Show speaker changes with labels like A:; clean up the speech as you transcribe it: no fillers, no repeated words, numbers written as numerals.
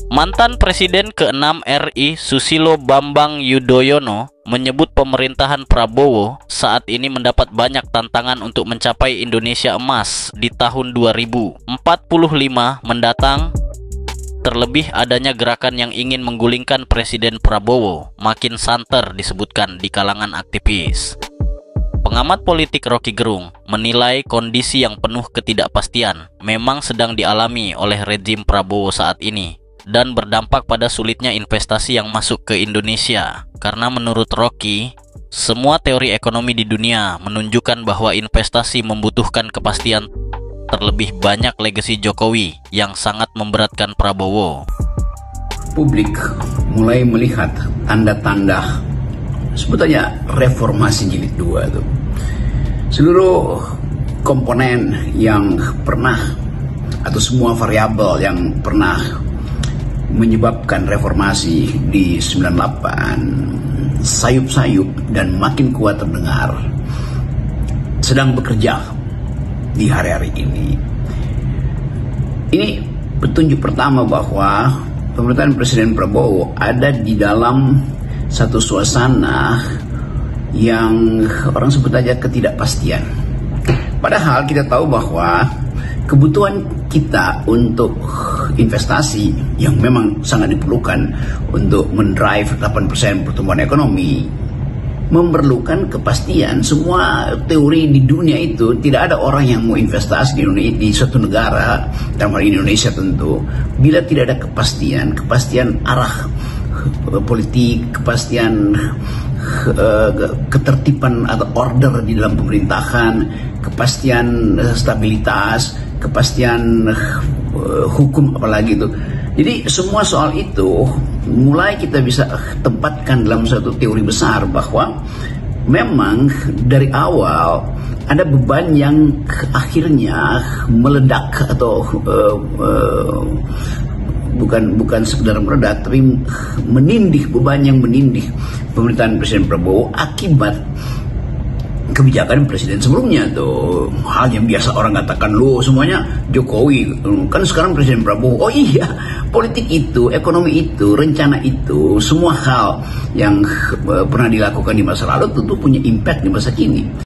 A: Mantan Presiden ke-6 RI Susilo Bambang Yudhoyono menyebut pemerintahan Prabowo saat ini mendapat banyak tantangan untuk mencapai Indonesia emas di tahun 2045 mendatang. Terlebih adanya gerakan yang ingin menggulingkan Presiden Prabowo makin santer disebutkan di kalangan aktivis. Pengamat politik Rocky Gerung menilai kondisi yang penuh ketidakpastian memang sedang dialami oleh rezim Prabowo saat ini dan berdampak pada sulitnya investasi yang masuk ke Indonesia. Karena menurut Rocky, semua teori ekonomi di dunia menunjukkan bahwa investasi membutuhkan kepastian, terlebih banyak legasi Jokowi yang sangat memberatkan Prabowo.
B: Publik mulai melihat tanda-tanda sebetulnya reformasi jilid 2 itu. Seluruh komponen yang pernah atau semua variabel yang pernah menyebabkan reformasi di 98 sayup-sayup dan makin kuat terdengar sedang bekerja di hari-hari ini. Ini petunjuk pertama bahwa pemerintahan Presiden Prabowo ada di dalam satu suasana yang orang sebut aja ketidakpastian. Padahal kita tahu bahwa kebutuhan kita untuk investasi yang memang sangat diperlukan untuk mendrive 8% pertumbuhan ekonomi memerlukan kepastian. Semua teori di dunia itu tidak ada orang yang mau investasi di suatu negara, dalam hal Indonesia tentu, bila tidak ada kepastian arah politik, kepastian ketertiban atau order di dalam pemerintahan, kepastian stabilitas, kepastian hukum apalagi itu. Jadi semua soal itu mulai kita bisa tempatkan dalam satu teori besar bahwa memang dari awal ada beban yang akhirnya meledak atau bukan sekedar meledak tapi menindih, beban yang menindih pemerintahan Presiden Prabowo akibat kebijakan presiden sebelumnya tuh. Hal yang biasa orang katakan, lo semuanya Jokowi, kan sekarang Presiden Prabowo. Oh iya, politik itu, ekonomi itu, rencana itu, semua hal yang pernah dilakukan di masa lalu tentu punya impact di masa kini.